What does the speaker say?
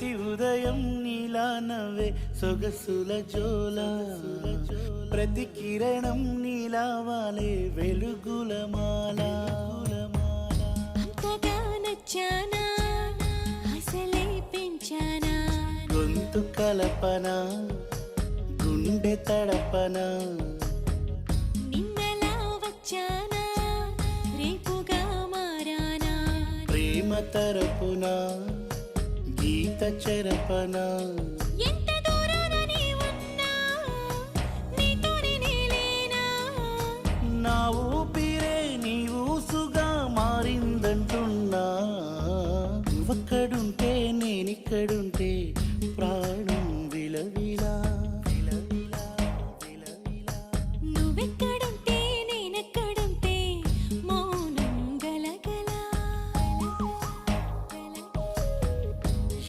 ప్రతి ఉదయం నీలా నవ్వే సొగసుల జోల ప్రతి కిరణం నీలా వాలే వెలుగుల మాల అంతగా నచ్చానా అసలే పెంచానా గొంతు కలపన గుండె తడపన నిన్నలా వచ్చానా రేపుగా మారానా ప్రేమ తరపున గీత చెరపన ఎంత దూరాన నీ ఉన్నా నీతోనే నేలేనా నా ఊపిరే నీ ఊసుగా మారిందంటున్నా నువ్వక్కడుంటే నేనిక్కడుంటే ప్రాణం విలవిలా